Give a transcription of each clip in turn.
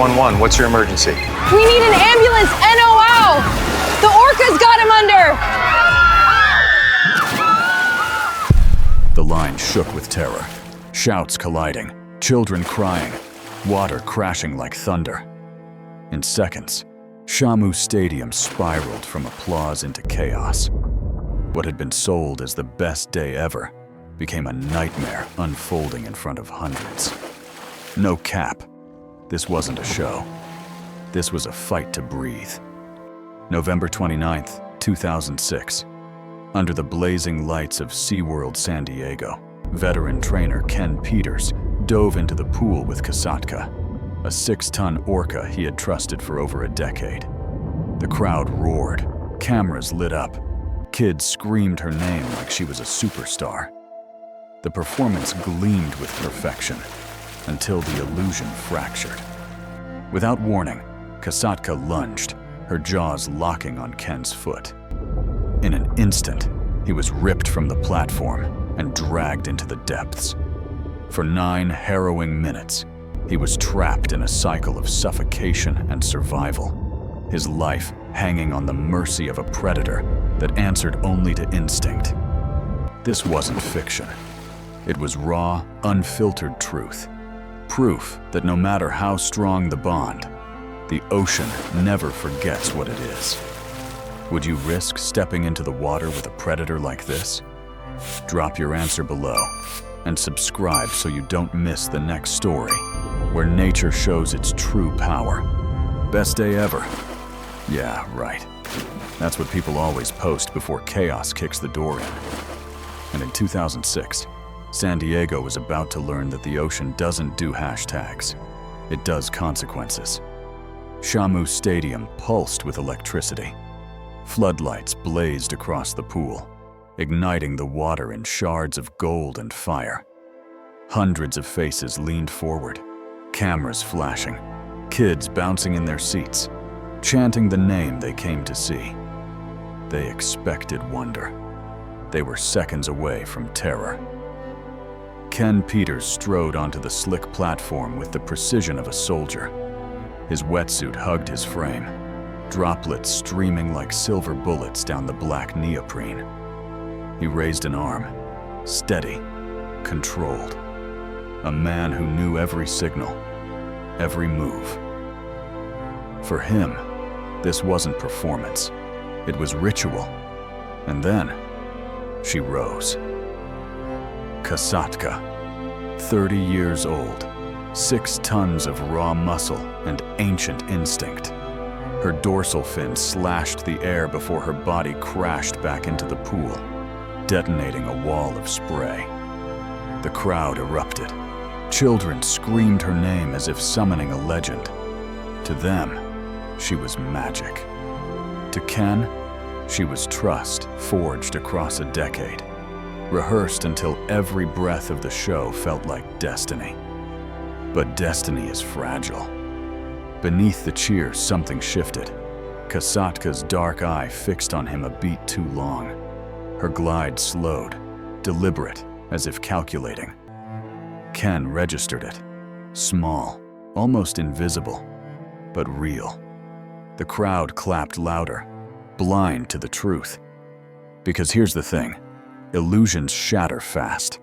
911. What's your emergency? We need an ambulance, NOW! The orca's got him under! The line shook with terror. Shouts colliding, children crying, water crashing like thunder. In seconds, Shamu Stadium spiraled from applause into chaos. What had been sold as the best day ever became a nightmare unfolding in front of hundreds. No cap. This wasn't a show. This was a fight to breathe. November 29th, 2006. Under the blazing lights of SeaWorld San Diego, veteran trainer Ken Peters dove into the pool with Casatka, a 6-ton orca he had trusted for over a decade. The crowd roared, cameras lit up, kids screamed her name like she was a superstar. The performance gleamed with perfection until the illusion fractured. Without warning, Casatka lunged, her jaws locking on Ken's foot. In an instant, he was ripped from the platform and dragged into the depths. For 9 harrowing minutes, he was trapped in a cycle of suffocation and survival, his life hanging on the mercy of a predator that answered only to instinct. This wasn't fiction. It was raw, unfiltered truth. Proof that no matter how strong the bond, the ocean never forgets what it is. Would you risk stepping into the water with a predator like this? Drop your answer below and subscribe so you don't miss the next story where nature shows its true power. Best day ever. Yeah, right. That's what people always post before chaos kicks the door in. And in 2006, San Diego was about to learn that the ocean doesn't do hashtags. It does consequences. Shamu Stadium pulsed with electricity. Floodlights blazed across the pool, igniting the water in shards of gold and fire. Hundreds of faces leaned forward, cameras flashing, kids bouncing in their seats, chanting the name they came to see. They expected wonder. They were seconds away from terror. Ken Peters strode onto the slick platform with the precision of a soldier. His wetsuit hugged his frame, droplets streaming like silver bullets down the black neoprene. He raised an arm, steady, controlled. A man who knew every signal, every move. For him, this wasn't performance. It was ritual. And then, she rose. Casatka, 30 years old, 6 tons of raw muscle and ancient instinct. Her dorsal fin slashed the air before her body crashed back into the pool, detonating a wall of spray. The crowd erupted. Children screamed her name as if summoning a legend. To them, she was magic. To Ken, she was trust forged across a decade, rehearsed until every breath of the show felt like destiny. But destiny is fragile. Beneath the cheers, something shifted. Casatka's dark eye fixed on him a beat too long. Her glide slowed, deliberate, as if calculating. Ken registered it. Small, almost invisible, but real. The crowd clapped louder, blind to the truth. Because here's the thing, illusions shatter fast.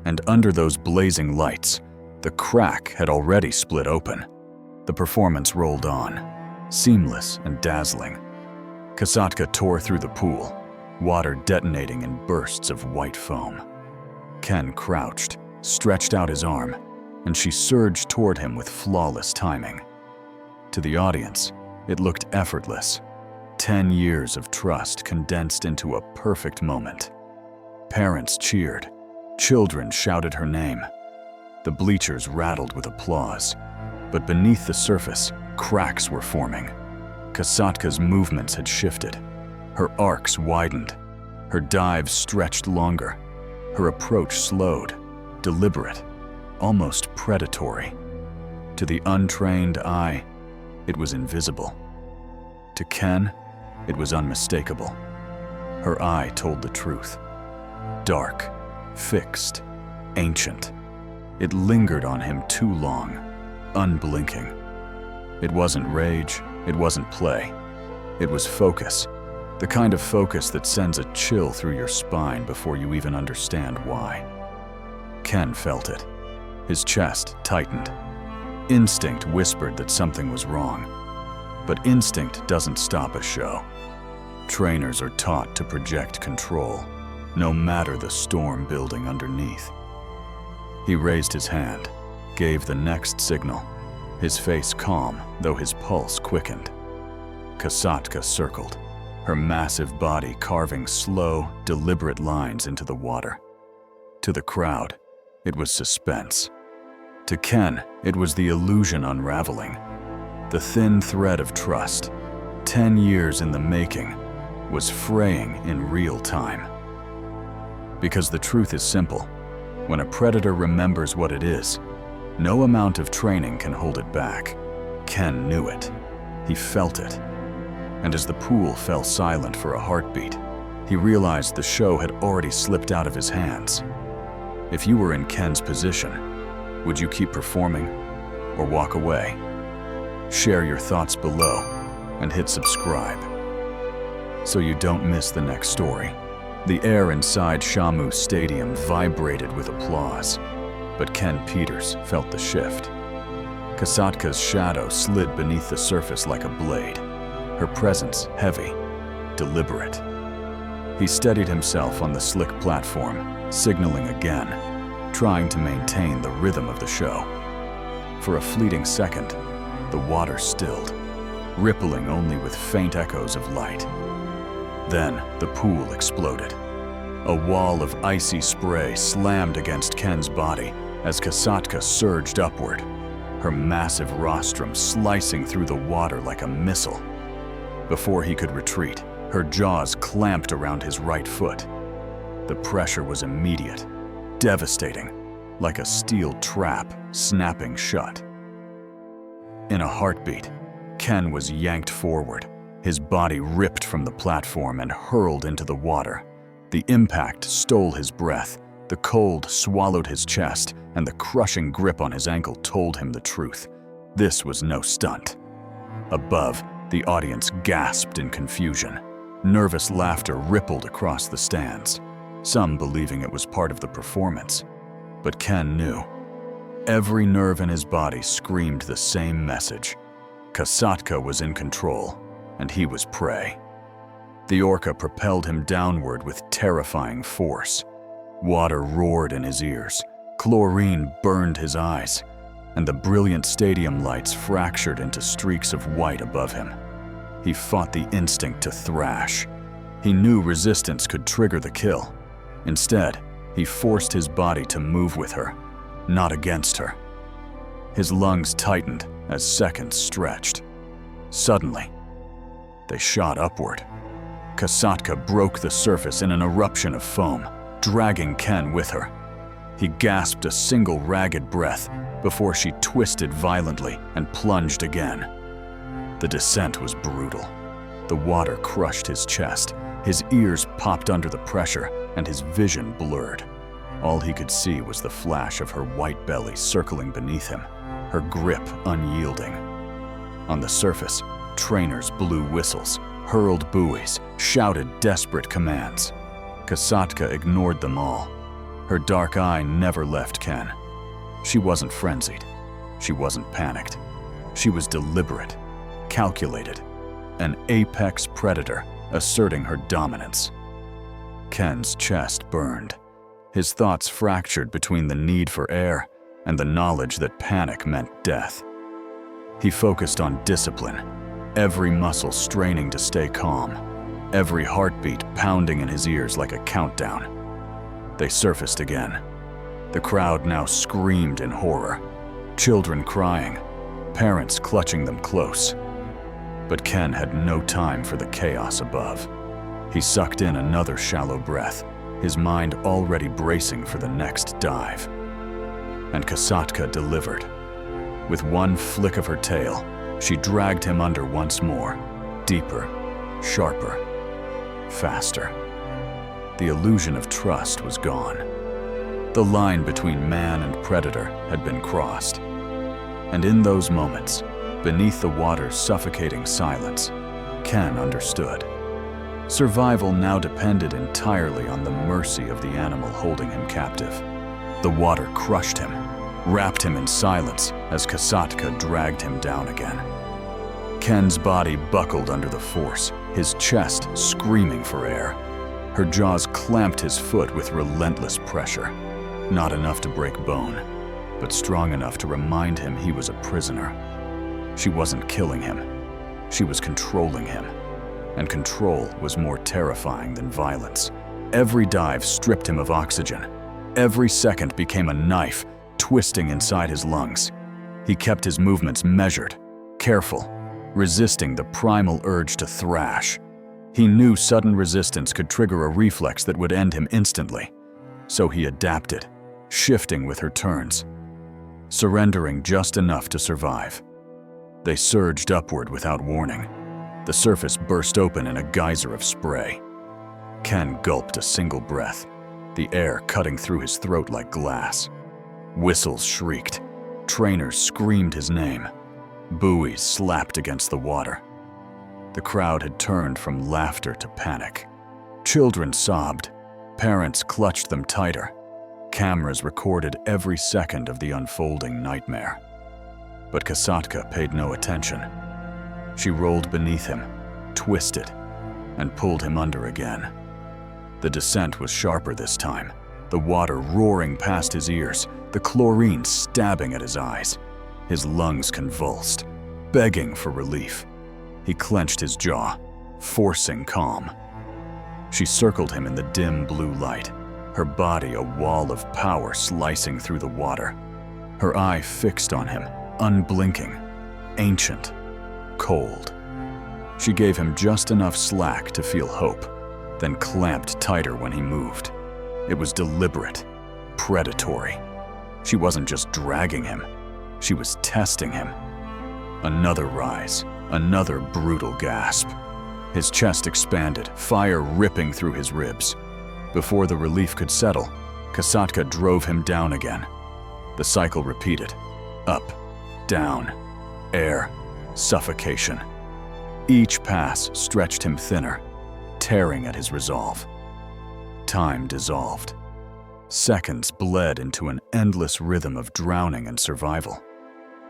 And under those blazing lights, the crack had already split open. The performance rolled on, seamless and dazzling. Casatka tore through the pool, water detonating in bursts of white foam. Ken crouched, stretched out his arm, and she surged toward him with flawless timing. To the audience, it looked effortless. 10 years of trust condensed into a perfect moment. Parents cheered. Children shouted her name. The bleachers rattled with applause. But beneath the surface, cracks were forming. Casatka's movements had shifted. Her arcs widened. Her dives stretched longer. Her approach slowed, deliberate, almost predatory. To the untrained eye, it was invisible. To Ken, it was unmistakable. Her eye told the truth. Dark, fixed, ancient. It lingered on him too long, unblinking. It wasn't rage, it wasn't play. It was focus, the kind of focus that sends a chill through your spine before you even understand why. Ken felt it. His chest tightened. Instinct whispered that something was wrong. But instinct doesn't stop a show. Trainers are taught to project control, no matter the storm building underneath. He raised his hand, gave the next signal, his face calm, though his pulse quickened. Casatka circled, her massive body carving slow, deliberate lines into the water. To the crowd, it was suspense. To Ken, it was the illusion unraveling. The thin thread of trust, 10 years in the making, was fraying in real time. Because the truth is simple. When a predator remembers what it is, no amount of training can hold it back. Ken knew it. He felt it. And as the pool fell silent for a heartbeat, he realized the show had already slipped out of his hands. If you were in Ken's position, would you keep performing or walk away? Share your thoughts below and hit subscribe so you don't miss the next story. The air inside SeaWorld Stadium vibrated with applause, but Ken Peters felt the shift. Casatka's shadow slid beneath the surface like a blade, her presence heavy, deliberate. He steadied himself on the slick platform, signaling again, trying to maintain the rhythm of the show. For a fleeting second, the water stilled, rippling only with faint echoes of light. Then the pool exploded. A wall of icy spray slammed against Ken's body as Casatka surged upward, her massive rostrum slicing through the water like a missile. Before he could retreat, her jaws clamped around his right foot. The pressure was immediate, devastating, like a steel trap snapping shut. In a heartbeat, Ken was yanked forward, his body ripped from the platform and hurled into the water. The impact stole his breath, the cold swallowed his chest, and the crushing grip on his ankle told him the truth. This was no stunt. Above, the audience gasped in confusion. Nervous laughter rippled across the stands, some believing it was part of the performance. But Ken knew. Every nerve in his body screamed the same message. Casatka was in control, and he was prey. The orca propelled him downward with terrifying force. Water roared in his ears, chlorine burned his eyes, and the brilliant stadium lights fractured into streaks of white above him. He fought the instinct to thrash. He knew resistance could trigger the kill. Instead, he forced his body to move with her, not against her. His lungs tightened as seconds stretched. Suddenly, they shot upward. Casatka broke the surface in an eruption of foam, dragging Ken with her. He gasped a single ragged breath before she twisted violently and plunged again. The descent was brutal. The water crushed his chest, his ears popped under the pressure, and his vision blurred. All he could see was the flash of her white belly circling beneath him, her grip unyielding. On the surface, trainers blew whistles, hurled buoys, shouted desperate commands. Casatka ignored them all. Her dark eye never left Ken. She wasn't frenzied. She wasn't panicked. She was deliberate, calculated, an apex predator asserting her dominance. Ken's chest burned. His thoughts fractured between the need for air and the knowledge that panic meant death. He focused on discipline, every muscle straining to stay calm, every heartbeat pounding in his ears like a countdown. They surfaced again. The crowd now screamed in horror, children crying, parents clutching them close. But Ken had no time for the chaos above. He sucked in another shallow breath, his mind already bracing for the next dive. And Casatka delivered. With one flick of her tail, she dragged him under once more, deeper, sharper, faster. The illusion of trust was gone. The line between man and predator had been crossed. And in those moments, beneath the water's suffocating silence, Ken understood. Survival now depended entirely on the mercy of the animal holding him captive. The water crushed him, wrapped him in silence as Casatka dragged him down again. Ken's body buckled under the force, his chest screaming for air. Her jaws clamped his foot with relentless pressure, not enough to break bone, but strong enough to remind him he was a prisoner. She wasn't killing him, she was controlling him, and control was more terrifying than violence. Every dive stripped him of oxygen. Every second became a knife, twisting inside his lungs. He kept his movements measured, careful, resisting the primal urge to thrash. He knew sudden resistance could trigger a reflex that would end him instantly, so he adapted, shifting with her turns, surrendering just enough to survive. They surged upward without warning. The surface burst open in a geyser of spray. Ken gulped a single breath, the air cutting through his throat like glass. Whistles shrieked. Trainers screamed his name. Buoys slapped against the water. The crowd had turned from laughter to panic. Children sobbed. Parents clutched them tighter. Cameras recorded every second of the unfolding nightmare. But Casatka paid no attention. She rolled beneath him, twisted, and pulled him under again. The descent was sharper this time, the water roaring past his ears, the chlorine stabbing at his eyes. His lungs convulsed, begging for relief. He clenched his jaw, forcing calm. She circled him in the dim blue light, her body a wall of power slicing through the water. Her eye fixed on him, unblinking, ancient, cold. She gave him just enough slack to feel hope, then clamped tighter when he moved. It was deliberate, predatory. She wasn't just dragging him, she was testing him. Another rise, another brutal gasp. His chest expanded, fire ripping through his ribs. Before the relief could settle, Casatka drove him down again. The cycle repeated. Up, down, air, suffocation. Each pass stretched him thinner, tearing at his resolve. Time dissolved. Seconds bled into an endless rhythm of drowning and survival.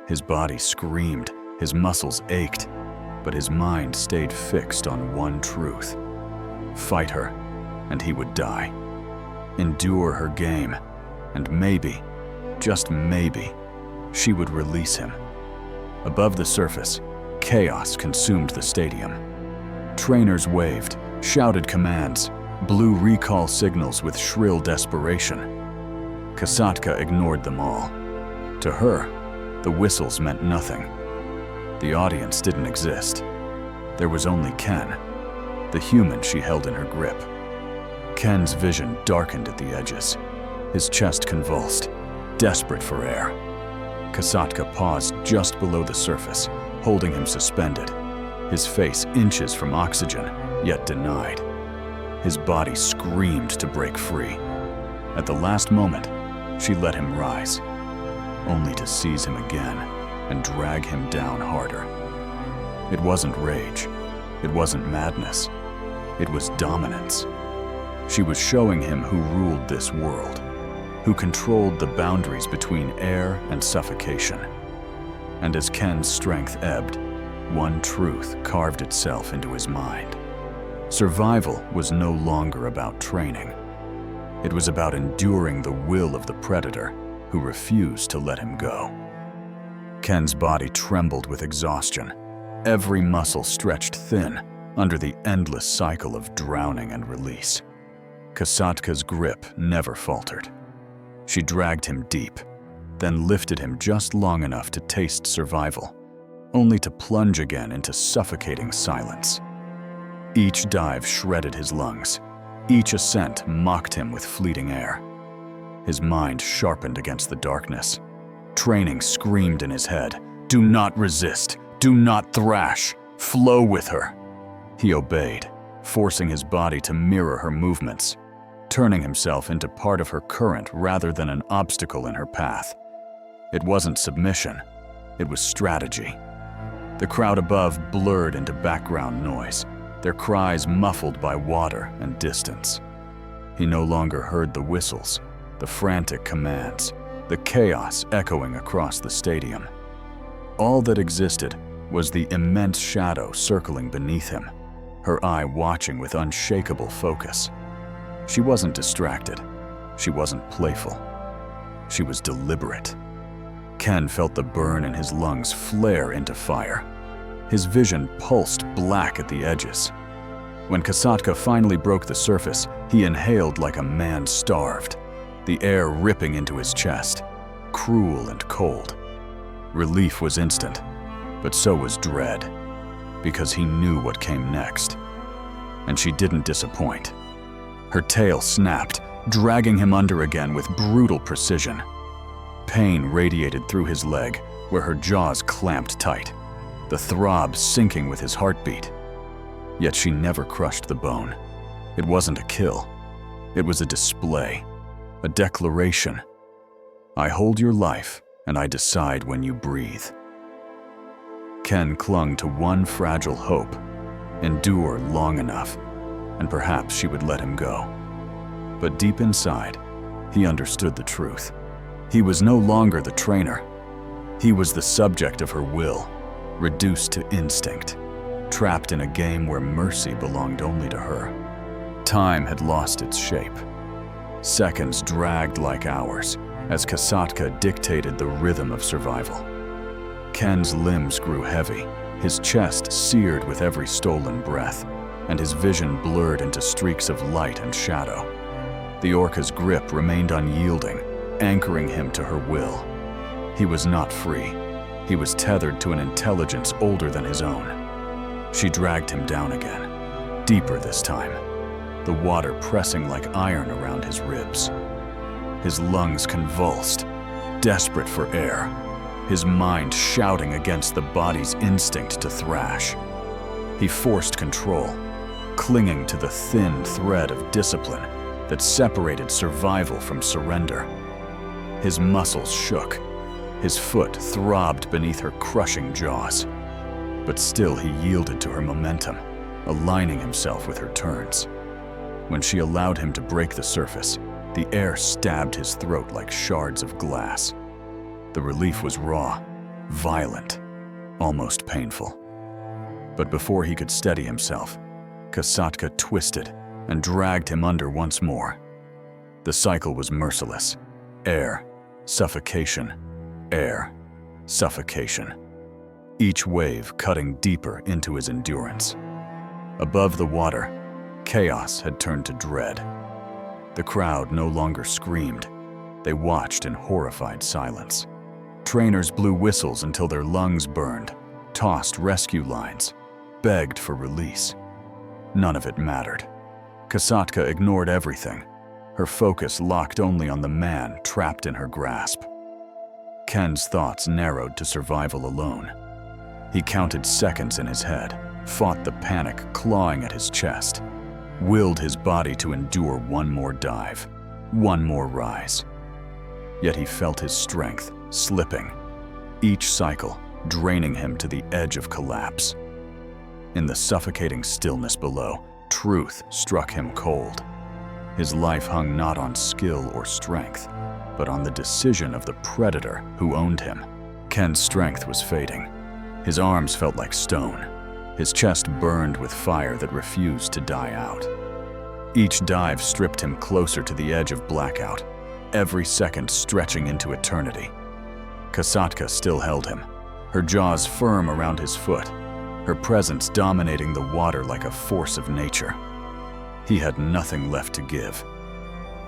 His body screamed, his muscles ached, but his mind stayed fixed on one truth. Fight her, and he would die. Endure her game, and maybe, just maybe, she would release him. Above the surface, chaos consumed the stadium. Trainers waved, shouted commands, blew recall signals with shrill desperation. Casatka ignored them all. To her, the whistles meant nothing. The audience didn't exist. There was only Ken, the human she held in her grip. Ken's vision darkened at the edges. His chest convulsed, desperate for air. Casatka paused just below the surface, holding him suspended, his face inches from oxygen, yet denied. His body screamed to break free. At the last moment, she let him rise, only to seize him again and drag him down harder. It wasn't rage, it wasn't madness, it was dominance. She was showing him who ruled this world, who controlled the boundaries between air and suffocation. And as Ken's strength ebbed, one truth carved itself into his mind. Survival was no longer about training. It was about enduring the will of the predator who refused to let him go. Ken's body trembled with exhaustion, every muscle stretched thin under the endless cycle of drowning and release. Casatka's grip never faltered. She dragged him deep, then lifted him just long enough to taste survival, only to plunge again into suffocating silence. Each dive shredded his lungs. Each ascent mocked him with fleeting air. His mind sharpened against the darkness. Training screamed in his head, "Do not resist, do not thrash, flow with her." He obeyed, forcing his body to mirror her movements, turning himself into part of her current rather than an obstacle in her path. It wasn't submission, it was strategy. The crowd above blurred into background noise, their cries muffled by water and distance. He no longer heard the whistles, the frantic commands, the chaos echoing across the stadium. All that existed was the immense shadow circling beneath him, her eye watching with unshakable focus. She wasn't distracted. She wasn't playful. She was deliberate. Ken felt the burn in his lungs flare into fire. His vision pulsed black at the edges. When Casatka finally broke the surface, he inhaled like a man starved, the air ripping into his chest, cruel and cold. Relief was instant, but so was dread, because he knew what came next. And she didn't disappoint. Her tail snapped, dragging him under again with brutal precision. Pain radiated through his leg, where her jaws clamped tight, the throb syncing with his heartbeat. Yet she never crushed the bone. It wasn't a kill. It was a display, a declaration. I hold your life, and I decide when you breathe. Ken clung to one fragile hope: endure long enough, and perhaps she would let him go. But deep inside, he understood the truth. He was no longer the trainer. He was the subject of her will, reduced to instinct, trapped in a game where mercy belonged only to her. Time had lost its shape. Seconds dragged like hours as Casatka dictated the rhythm of survival. Ken's limbs grew heavy, his chest seared with every stolen breath, and his vision blurred into streaks of light and shadow. The orca's grip remained unyielding, anchoring him to her will. He was not free. He was tethered to an intelligence older than his own. She dragged him down again, deeper this time, the water pressing like iron around his ribs. His lungs convulsed, desperate for air, his mind shouting against the body's instinct to thrash. He forced control, clinging to the thin thread of discipline that separated survival from surrender. His muscles shook, his foot throbbed beneath her crushing jaws. But still he yielded to her momentum, aligning himself with her turns. When she allowed him to break the surface, the air stabbed his throat like shards of glass. The relief was raw, violent, almost painful. But before he could steady himself, Casatka twisted and dragged him under once more. The cycle was merciless. Air, suffocation, air, suffocation. Each wave cutting deeper into his endurance. Above the water, chaos had turned to dread. The crowd no longer screamed. They watched in horrified silence. Trainers blew whistles until their lungs burned, tossed rescue lines, begged for release. None of it mattered. Casatka ignored everything, her focus locked only on the man trapped in her grasp. Ken's thoughts narrowed to survival alone. He counted seconds in his head, fought the panic clawing at his chest, willed his body to endure one more dive, one more rise. Yet he felt his strength slipping, each cycle draining him to the edge of collapse. In the suffocating stillness below, truth struck him cold. His life hung not on skill or strength, but on the decision of the predator who owned him. Ken's strength was fading. His arms felt like stone. His chest burned with fire that refused to die out. Each dive stripped him closer to the edge of blackout, every second stretching into eternity. Casatka still held him, her jaws firm around his foot, her presence dominating the water like a force of nature. He had nothing left to give.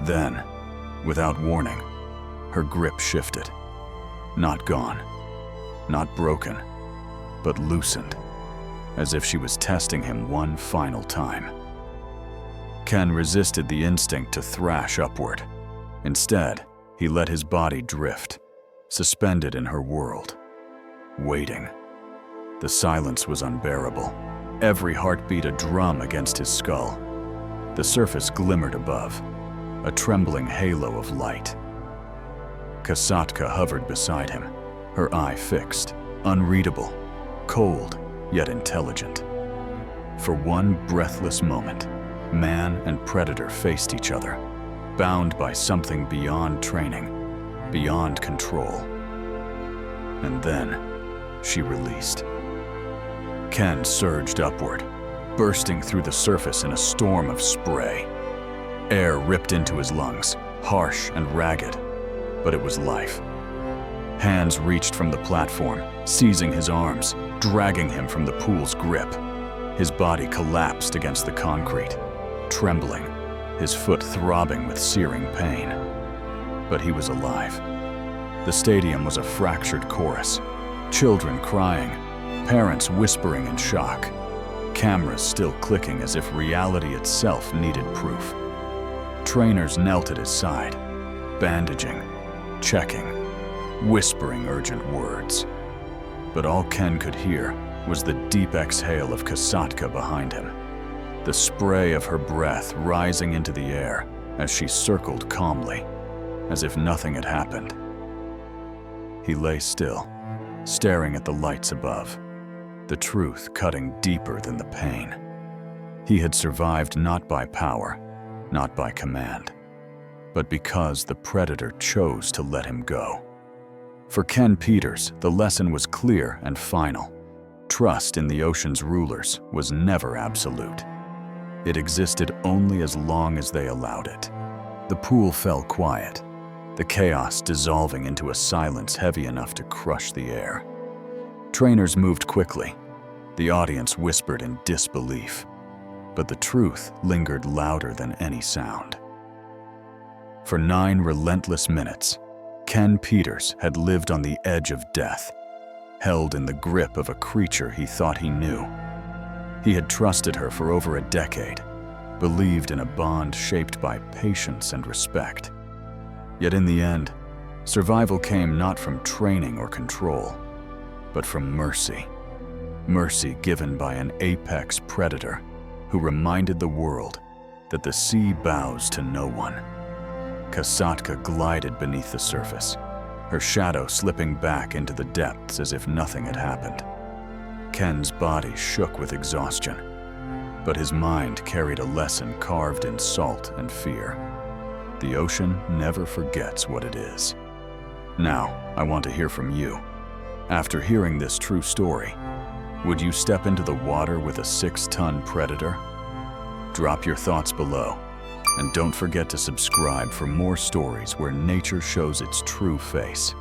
Then, without warning, her grip shifted. Not gone, not broken, but loosened, as if she was testing him one final time. Ken resisted the instinct to thrash upward. Instead, he let his body drift, suspended in her world, waiting. The silence was unbearable, every heartbeat a drum against his skull. The surface glimmered above, a trembling halo of light. Casatka hovered beside him, her eye fixed, unreadable, cold yet intelligent. For one breathless moment, man and predator faced each other, bound by something beyond training, beyond control. And then, she released. Ken surged upward, bursting through the surface in a storm of spray. Air ripped into his lungs, harsh and ragged, but it was life. Hands reached from the platform, seizing his arms, dragging him from the pool's grip. His body collapsed against the concrete, trembling, his foot throbbing with searing pain. But he was alive. The stadium was a fractured chorus, children crying, parents whispering in shock, cameras still clicking as if reality itself needed proof. Trainers knelt at his side, bandaging, checking, whispering urgent words. But all Ken could hear was the deep exhale of Casatka behind him, the spray of her breath rising into the air as she circled calmly, as if nothing had happened. He lay still, staring at the lights above, the truth cutting deeper than the pain. He had survived not by power, not by command, but because the predator chose to let him go. For Ken Peters, the lesson was clear and final. Trust in the ocean's rulers was never absolute. It existed only as long as they allowed it. The pool fell quiet, the chaos dissolving into a silence heavy enough to crush the air. Trainers moved quickly. The audience whispered in disbelief, but the truth lingered louder than any sound. For 9 relentless minutes, Ken Peters had lived on the edge of death, held in the grip of a creature he thought he knew. He had trusted her for over a decade, believed in a bond shaped by patience and respect. Yet in the end, survival came not from training or control, but from mercy. Mercy given by an apex predator who reminded the world that the sea bows to no one. Casatka glided beneath the surface, her shadow slipping back into the depths as if nothing had happened. Ken's body shook with exhaustion, but his mind carried a lesson carved in salt and fear. The ocean never forgets what it is. Now, I want to hear from you. After hearing this true story, would you step into the water with a 6-ton predator? Drop your thoughts below, and don't forget to subscribe for more stories where nature shows its true face.